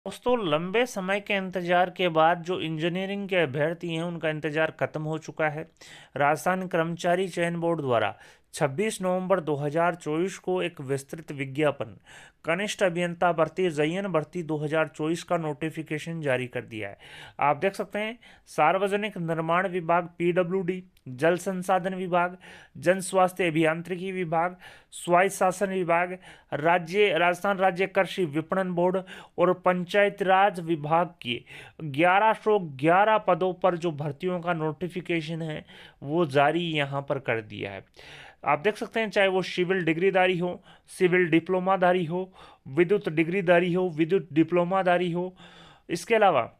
दोस्तों, लंबे समय के इंतजार के बाद जो इंजीनियरिंग के अभ्यर्थी हैं उनका इंतजार खत्म हो चुका है। राजस्थान कर्मचारी चयन बोर्ड द्वारा 26 नवंबर 2024 को एक विस्तृत विज्ञापन कनिष्ठ अभियंता भर्ती जयन भर्ती 2024 का नोटिफिकेशन जारी कर दिया है। आप देख सकते हैं, सार्वजनिक निर्माण विभाग पीडब्ल्यूडी, जल संसाधन विभाग, जन स्वास्थ्य अभियांत्रिकी विभाग, स्वायत्त शासन विभाग, राजस्थान राज्य कृषि विपणन बोर्ड और पंचायत राज विभाग की 1111 पदों पर जो भर्तियों का नोटिफिकेशन है वो जारी यहाँ पर कर दिया है। आप देख सकते हैं, चाहे वो सिविल डिग्रीधारी हो, सिविल डिप्लोमाधारी हो, विद्युत डिग्रीधारी हो, विद्युत डिप्लोमाधारी हो, इसके अलावा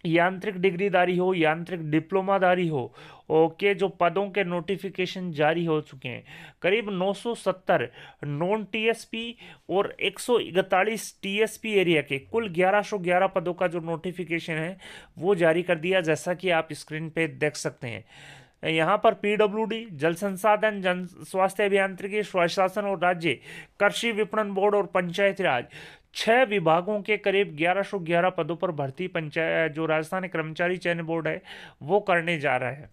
यांत्रिक डिग्रीधारी हो, यांत्रिक डिप्लोमाधारी हो, के जो पदों के नोटिफिकेशन जारी हो चुके हैं। करीब 970 नॉन टीएसपी और 141 टीएसपी एरिया के कुल 1111 पदों का जो नोटिफिकेशन है वो जारी कर दिया, जैसा कि आप स्क्रीन पे देख सकते हैं। यहाँ पर पीडब्ल्यूडी, जल संसाधन, जन स्वास्थ्य अभियांत्रिकी, स्वशासन और राज्य कृषि विपणन बोर्ड और पंचायत राज 6 विभागों के करीब 1111 पदों पर भर्ती पंचायत जो राजस्थान कर्मचारी चयन बोर्ड है वो करने जा रहा है।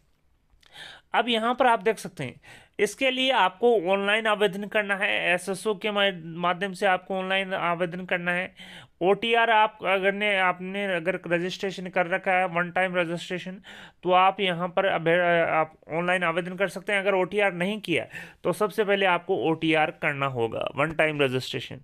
अब यहाँ पर आप देख सकते हैं, इसके लिए आपको ऑनलाइन आवेदन करना है। एसएसओ के माध्यम से आपको ऑनलाइन आवेदन करना है। ओटीआर आपने अगर रजिस्ट्रेशन कर रखा है, वन टाइम रजिस्ट्रेशन, तो आप यहाँ पर आप ऑनलाइन आवेदन कर सकते हैं। अगर ओटीआर नहीं किया तो सबसे पहले आपको ओटीआर करना होगा, वन टाइम रजिस्ट्रेशन।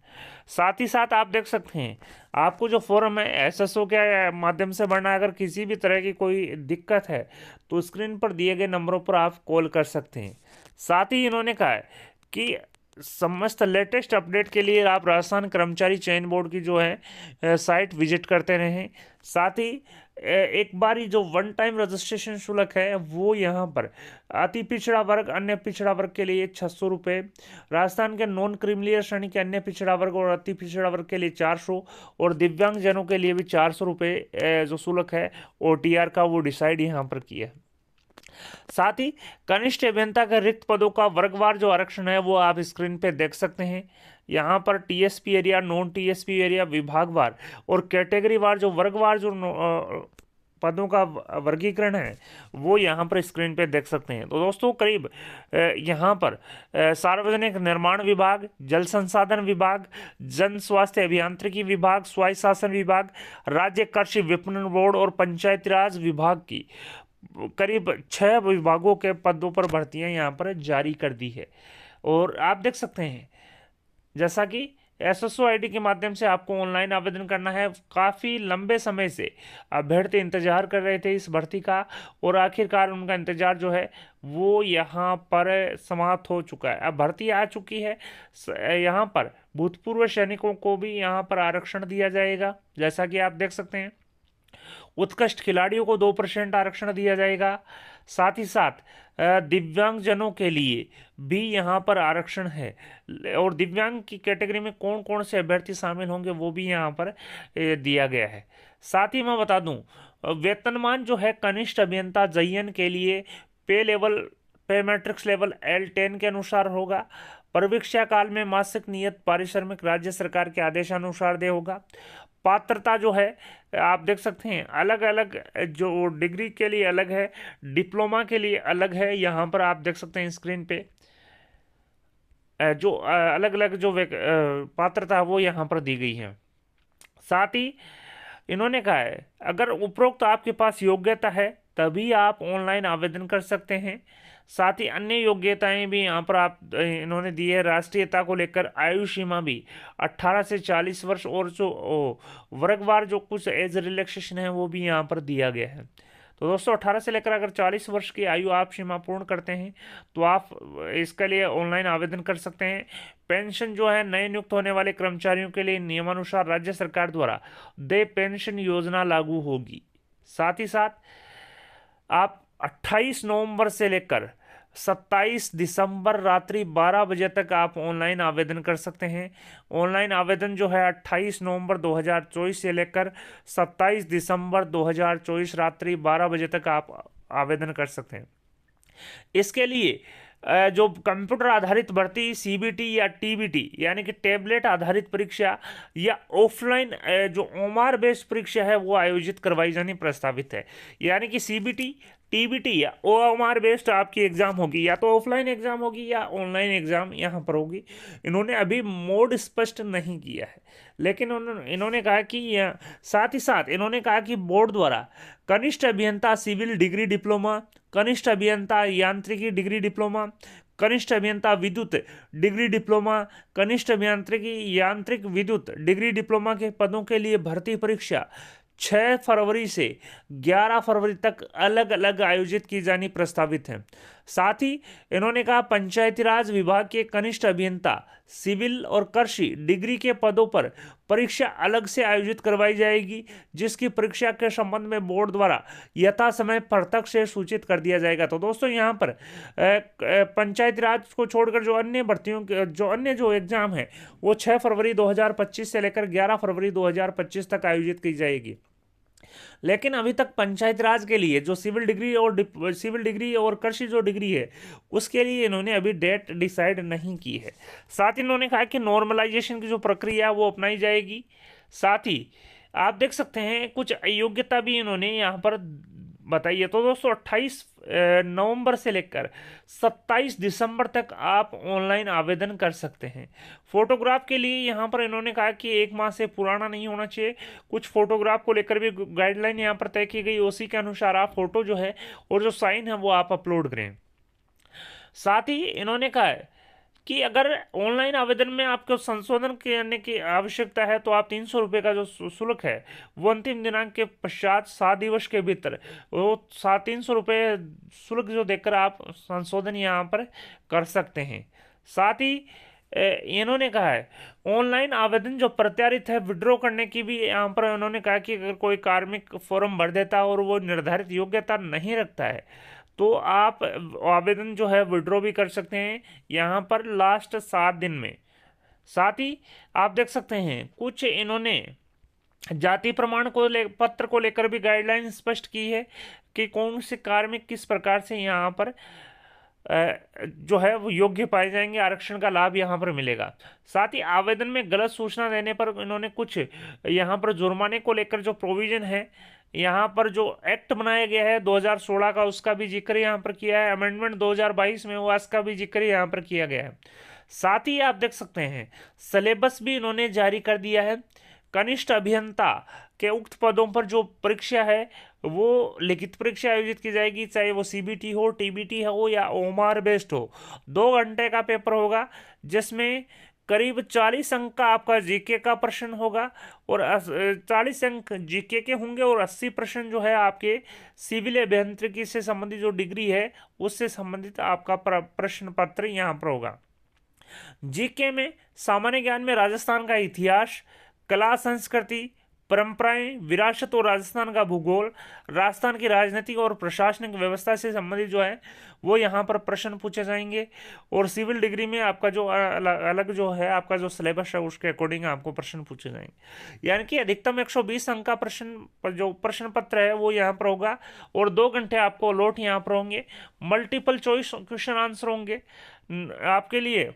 साथ ही साथ आप देख सकते हैं, आपको जो फॉर्म है एसएसओ के माध्यम से भरना है। अगर किसी भी तरह की कोई दिक्कत है तो स्क्रीन पर दिए गए नंबरों पर आप कॉल कर सकते हैं। साथ ही इन्होंने कहा है कि समस्त लेटेस्ट अपडेट के लिए आप राजस्थान कर्मचारी चयन बोर्ड की जो है साइट विजिट करते रहें। साथ ही एक बार ही जो वन टाइम रजिस्ट्रेशन शुल्क है वो यहाँ पर अति पिछड़ा वर्ग, अन्य पिछड़ा वर्ग के लिए 600 रुपये, राजस्थान के नॉन क्रीमिलियर श्रेणी के अन्य पिछड़ा वर्ग और अति पिछड़ा वर्ग के लिए 400 और दिव्यांगजनों के लिए भी 400 रुपये जो शुल्क है ओटीआर का वो डिसाइड यहाँ पर किया है। साथ ही कनिष्ठ अभियंता के रिक्त पदों का वर्गवार जो आरक्षण है वो आप स्क्रीन पे देख सकते हैं। यहाँ पर TSP area, non TSP area, विभागवार और कैटेगरी वार जो वर्गवार जो पदों का वर्गीकरण है वो यहाँ पर स्क्रीन पे देख सकते हैं। तो दोस्तों, करीब यहाँ पर सार्वजनिक निर्माण विभाग, जल संसाधन विभाग, जन स्वास्थ्य अभियांत्रिकी विभाग, स्वायत्त शासन विभाग, राज्य कृषि विपणन बोर्ड और पंचायती राज विभाग की करीब 6 विभागों के पदों पर भर्तियां यहाँ पर जारी कर दी है। और आप देख सकते हैं, जैसा कि एसएसओ आईडी के माध्यम से आपको ऑनलाइन आवेदन करना है। काफ़ी लंबे समय से अभ्यर्थी इंतजार कर रहे थे इस भर्ती का, और आखिरकार उनका इंतजार जो है वो यहाँ पर समाप्त हो चुका है। अब भर्ती आ चुकी है। यहाँ पर भूतपूर्व सैनिकों को भी यहाँ पर आरक्षण दिया जाएगा, जैसा कि आप देख सकते हैं। उत्कृष्ट खिलाड़ियों को 2% आरक्षण दिया जाएगा। साथ ही साथ दिव्यांगजनों के लिए भी यहाँ पर आरक्षण है, और दिव्यांग की कैटेगरी में कौन कौन से अभ्यर्थी शामिल होंगे वो भी यहाँ पर दिया गया है। साथ ही मैं बता दूं, वेतनमान जो है कनिष्ठ अभियंता जयन के लिए पे मैट्रिक्स लेवल L10 के अनुसार होगा। परीक्षा काल में मासिक नियत पारिश्रमिक राज्य सरकार के आदेशानुसार दे होगा। पात्रता जो है आप देख सकते हैं, अलग अलग जो डिग्री के लिए अलग है, डिप्लोमा के लिए अलग है। यहाँ पर आप देख सकते हैं स्क्रीन पे जो अलग अलग जो पात्रता वो यहाँ पर दी गई है। साथ ही इन्होंने कहा है, अगर उपरोक्त आपके पास योग्यता है तभी आप ऑनलाइन आवेदन कर सकते हैं। साथ ही अन्य योग्यताएं भी यहाँ पर आप इन्होंने दी है। राष्ट्रीयता को लेकर आयु सीमा भी 18 से 40 वर्ष, और जो वर्गवार जो कुछ एज रिलैक्सेशन है वो भी यहाँ पर दिया गया है। तो दोस्तों, 18 से लेकर अगर 40 वर्ष की आयु आप सीमा पूर्ण करते हैं तो आप इसके लिए ऑनलाइन आवेदन कर सकते हैं। पेंशन जो है नए नियुक्त होने वाले कर्मचारियों के लिए नियमानुसार राज्य सरकार द्वारा दे पेंशन योजना लागू होगी। साथ ही साथ आप 28 नवंबर से लेकर 27 दिसंबर रात्रि 12 बजे तक आप ऑनलाइन आवेदन कर सकते हैं। ऑनलाइन आवेदन जो है 28 नवंबर 2024 से लेकर 27 दिसंबर 2024 रात्रि 12 बजे तक आप आवेदन कर सकते हैं। इसके लिए जो कंप्यूटर आधारित भर्ती सीबीटी या टीबीटी यानी कि टैबलेट आधारित परीक्षा या ऑफलाइन जो ओमार बेस्ड परीक्षा है वो आयोजित करवाई जानी प्रस्तावित है। यानी कि सीबीटी टीबीटी या ओएमआर बेस्ड आपकी एग्जाम होगी, या तो ऑफलाइन एग्जाम होगी या ऑनलाइन एग्जाम यहाँ पर होगी। इन्होंने अभी मोड स्पष्ट नहीं किया है, लेकिन इन्होंने कहा कि साथ ही साथ इन्होंने कहा कि बोर्ड द्वारा कनिष्ठ अभियंता सिविल डिग्री डिप्लोमा, कनिष्ठ अभियंता यांत्रिकी डिग्री डिप्लोमा, कनिष्ठ अभियंता विद्युत डिग्री डिप्लोमा, कनिष्ठ अभियांत्रिकी यांत्रिक विद्युत डिग्री डिप्लोमा के पदों के लिए भर्ती परीक्षा 6 फरवरी से 11 फरवरी तक अलग अलग आयोजित की जानी प्रस्तावित है। साथ ही इन्होंने कहा पंचायती राज विभाग के कनिष्ठ अभियंता सिविल और कृषि डिग्री के पदों पर परीक्षा अलग से आयोजित करवाई जाएगी, जिसकी परीक्षा के संबंध में बोर्ड द्वारा यथा समय पृथक से सूचित कर दिया जाएगा। तो दोस्तों यहाँ पर पंचायती राज को छोड़कर जो अन्य भर्तियों जो एग्जाम है वो 6 फरवरी 2025 से लेकर 11 फरवरी 2025 तक आयोजित की जाएगी। लेकिन अभी तक पंचायत राज के लिए जो सिविल डिग्री और कृषि जो डिग्री है उसके लिए इन्होंने अभी डेट डिसाइड नहीं की है। साथ ही इन्होंने कहा कि नॉर्मलाइजेशन की जो प्रक्रिया वो अपनाई जाएगी। साथ ही आप देख सकते हैं कुछ अयोग्यता भी इन्होंने यहाँ पर बताई है। तो दोस्तों 28 नवंबर से लेकर 27 दिसंबर तक आप ऑनलाइन आवेदन कर सकते हैं। फोटोग्राफ के लिए यहाँ पर इन्होंने कहा कि 1 माह से पुराना नहीं होना चाहिए। कुछ फोटोग्राफ को लेकर भी गाइडलाइन यहाँ पर तय की गई, उसी के अनुसार आप फोटो जो है और जो साइन है वो आप अपलोड करें। साथ ही इन्होंने कहा है कि अगर ऑनलाइन आवेदन में आपको संशोधन करने की आवश्यकता है तो आप 300 रुपये का जो शुल्क है वो अंतिम दिनांक के पश्चात 7 दिवस के भीतर वो 300 रुपये शुल्क जो देकर आप संशोधन यहाँ पर कर सकते हैं। साथ ही इन्होंने कहा है ऑनलाइन आवेदन जो प्रत्यारित है विड्रॉ करने की भी यहाँ पर उन्होंने कहा कि अगर कोई कार्मिक फॉर्म भर देता है और वो निर्धारित योग्यता नहीं रखता है तो आप आवेदन जो है विड्रॉ भी कर सकते हैं यहाँ पर लास्ट 7 दिन में। साथ ही आप देख सकते हैं कुछ इन्होंने जाति प्रमाण पत्र को लेकर भी गाइडलाइन स्पष्ट की है कि कौन से कार्मिक किस प्रकार से यहाँ पर जो है वो योग्य पाए जाएंगे, आरक्षण का लाभ यहाँ पर मिलेगा। साथ ही आवेदन में गलत सूचना देने पर इन्होंने कुछ यहाँ पर जुर्माने को लेकर जो प्रोविजन है यहाँ पर जो एक्ट बनाया गया है 2016 का उसका भी जिक्र यहाँ पर किया है। अमेंडमेंट 2022 में हुआ उसका भी जिक्र यहाँ पर किया गया है। साथ ही आप देख सकते हैं सिलेबस भी इन्होंने जारी कर दिया है। कनिष्ठ अभियंता के उक्त पदों पर जो परीक्षा है वो लिखित परीक्षा आयोजित की जाएगी, चाहे वो सीबीटी हो, टीबीटी हो या ओमार बेस्ड हो। 2 घंटे का पेपर होगा जिसमें करीब 40 अंक का आपका जीके का प्रश्न होगा और 40 अंक जीके के होंगे और 80 प्रश्न जो है आपके सिविल अभियांत्रिकी से संबंधित जो डिग्री है उससे संबंधित आपका प्रश्न पत्र यहाँ पर होगा। जीके में सामान्य ज्ञान में राजस्थान का इतिहास, कला संस्कृति, परंपराएं, विरासत और राजस्थान का भूगोल, राजस्थान की राजनीतिक और प्रशासनिक व्यवस्था से संबंधित जो है वो यहाँ पर प्रश्न पूछे जाएंगे। और सिविल डिग्री में आपका जो अलग जो है आपका जो सिलेबस है उसके अकॉर्डिंग आपको प्रश्न पूछे जाएंगे। यानी कि अधिकतम 120 अंक का प्रश्न पत्र है वो यहाँ पर होगा और 2 घंटे आपको अलॉट यहाँ पर होंगे। मल्टीपल चॉइस क्वेश्चन आंसर होंगे आपके लिए।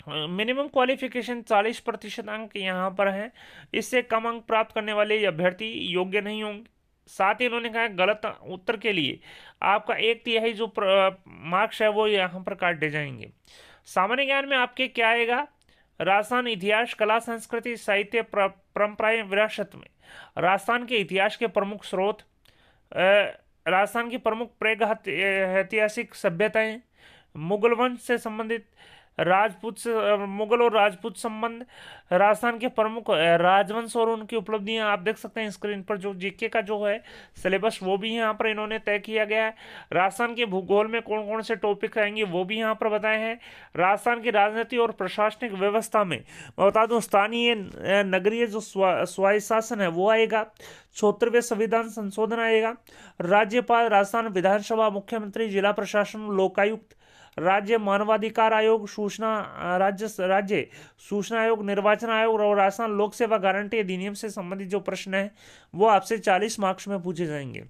मिनिमम क्वालिफिकेशन 40% अंक यहाँ पर है, इससे कम अंक प्राप्त करने वाले अभ्यर्थी योग्य नहीं होंगे। साथ ही इन्होंने कहा गलत उत्तर के लिए आपका 1/3 जो मार्क्स है वो यहाँ पर काटे जाएंगे। सामान्य ज्ञान में आपके क्या आएगा, राजस्थान इतिहास, कला संस्कृति, साहित्य, परंपराएं, विरासत में राजस्थान के इतिहास के प्रमुख स्रोत, राजस्थान की प्रमुख प्रागैतिहासिक सभ्यताएं, मुगल वंश से संबंधित मुगल और राजपूत संबंध, राजस्थान के प्रमुख राजवंश और उनकी उपलब्धियां आप देख सकते हैं स्क्रीन पर। जो जीके का जो है सिलेबस वो भी यहाँ पर इन्होंने तय किया गया है। राजस्थान के भूगोल में कौन कौन से टॉपिक आएंगे वो भी यहाँ पर बताए हैं। राजस्थान की राजनीति और प्रशासनिक व्यवस्था में मैं बता दूं स्थानीय नगरीय जो स्वायत्त शासन है वो आएगा। 74वें संविधान संशोधन आएगा। राज्यपाल, राजस्थान विधानसभा, मुख्यमंत्री, जिला प्रशासन, लोकायुक्त, राज्य मानवाधिकार आयोग, राज्य सूचना आयोग, निर्वाचन आयोग और राजस्थान लोक सेवा गारंटी अधिनियम से संबंधित जो प्रश्न है वो आपसे 40 मार्क्स में पूछे जाएंगे।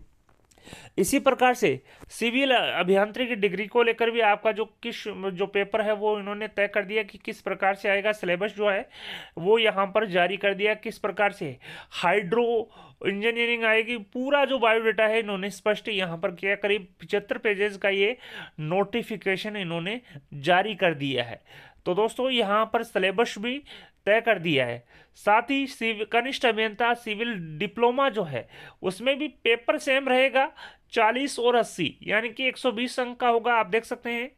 इसी प्रकार से सिविल अभियांत्रिकी डिग्री को लेकर भी आपका जो पेपर है वो इन्होंने तय कर दिया कि किस प्रकार से आएगा। सिलेबस जो है वो यहाँ पर जारी कर दिया, किस प्रकार से हाइड्रो इंजीनियरिंग आएगी। पूरा जो बायोडेटा है इन्होंने स्पष्ट यहाँ पर किया। करीब 75 पेजेस का ये नोटिफिकेशन इन्होंने जारी कर दिया है। तो दोस्तों यहाँ पर सिलेबस भी तय कर दिया है। साथ ही कनिष्ठ अभियंता सिविल डिप्लोमा जो है उसमें भी पेपर सेम रहेगा, 40 और 80 यानी कि 120 अंक का होगा। आप देख सकते हैं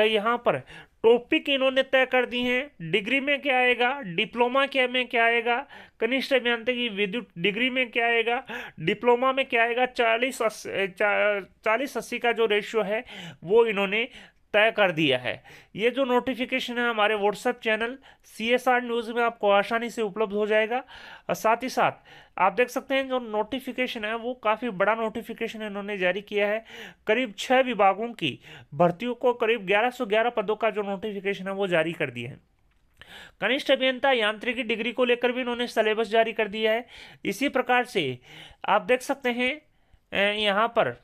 यहाँ पर टॉपिक इन्होंने तय कर दी हैं। डिग्री में क्या आएगा, डिप्लोमा क्या में क्या आएगा, कनिष्ठ अभियांत्रिकी विद्युत डिग्री में क्या आएगा, डिप्लोमा में क्या आएगा। 40-80 का जो रेशियो है वो इन्होंने तय कर दिया है। ये जो नोटिफिकेशन है हमारे व्हाट्सएप चैनल CSR न्यूज़ में आपको आसानी से उपलब्ध हो जाएगा। और साथ ही साथ आप देख सकते हैं जो नोटिफिकेशन है वो काफ़ी बड़ा नोटिफिकेशन इन्होंने जारी किया है। करीब 6 विभागों की भर्तियों को करीब 1111 पदों का जो नोटिफिकेशन है वो जारी कर दिया है। कनिष्ठ अभियंता यांत्रिकी डिग्री को लेकर भी इन्होंने सिलेबस जारी कर दिया है। इसी प्रकार से आप देख सकते हैं यहाँ पर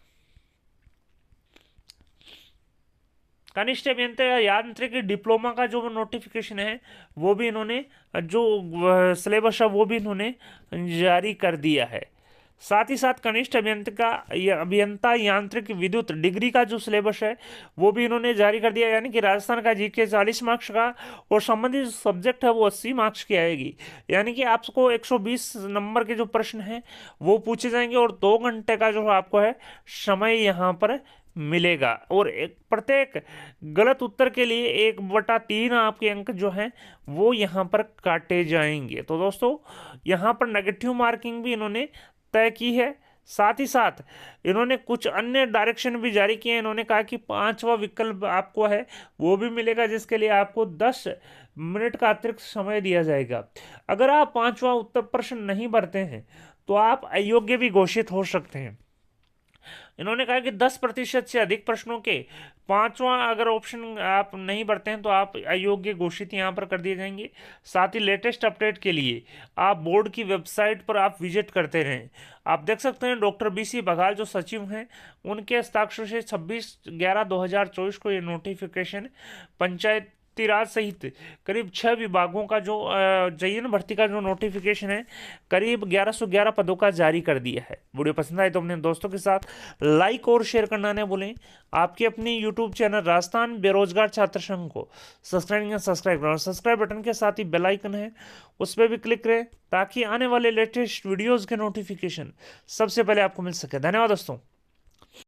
कनिष्ठ अभियंता यांत्रिकी डिप्लोमा का जो नोटिफिकेशन है वो भी इन्होंने जो सिलेबस है वो भी इन्होंने जारी कर दिया है। साथ ही साथ कनिष्ठ अभियंता यांत्रिक विद्युत डिग्री का जो सिलेबस है वो भी इन्होंने जारी कर दिया। यानी कि राजस्थान का जीके 40 मार्क्स का और संबंधित सब्जेक्ट है वो 80 मार्क्स की आएगी। यानी कि आपको 120 नंबर के जो प्रश्न हैं वो पूछे जाएंगे और 2 घंटे का जो आपको है समय यहाँ पर मिलेगा। और प्रत्येक गलत उत्तर के लिए 1/3 आपके अंक जो हैं वो यहाँ पर काटे जाएंगे। तो दोस्तों यहाँ पर नेगेटिव मार्किंग भी इन्होंने तय की है। साथ ही साथ इन्होंने कुछ अन्य डायरेक्शन भी जारी किए हैं। इन्होंने कहा कि 5वां विकल्प आपको है वो भी मिलेगा, जिसके लिए आपको 10 मिनट का अतिरिक्त समय दिया जाएगा। अगर आप 5वां उत्तर प्रश्न नहीं भरते हैं तो आप अयोग्य भी घोषित हो सकते हैं। इन्होंने कहा कि 10% से अधिक प्रश्नों के 5वां अगर ऑप्शन आप नहीं भरते हैं तो आप अयोग्य घोषित यहाँ पर कर दिए जाएंगे। साथ ही लेटेस्ट अपडेट के लिए आप बोर्ड की वेबसाइट पर आप विजिट करते रहें। आप देख सकते हैं डॉक्टर BC बघाल जो सचिव हैं उनके हस्ताक्षर से 26/11/2024 को ये नोटिफिकेशन पंचायती राज सहित करीब 6 विभागों का जो चयन भर्ती का जो नोटिफिकेशन है करीब 1111 पदों का जारी कर दिया है। वीडियो पसंद आए तो अपने दोस्तों के साथ लाइक और शेयर करना न भूलें। आपके अपनी यूट्यूब चैनल राजस्थान बेरोजगार छात्र संघ को सब्सक्राइब करें। सब्सक्राइब बटन के साथ ही बेल आइकन है उस पर भी क्लिक करें ताकि आने वाले लेटेस्ट वीडियोज़ के नोटिफिकेशन सबसे पहले आपको मिल सके। धन्यवाद दोस्तों।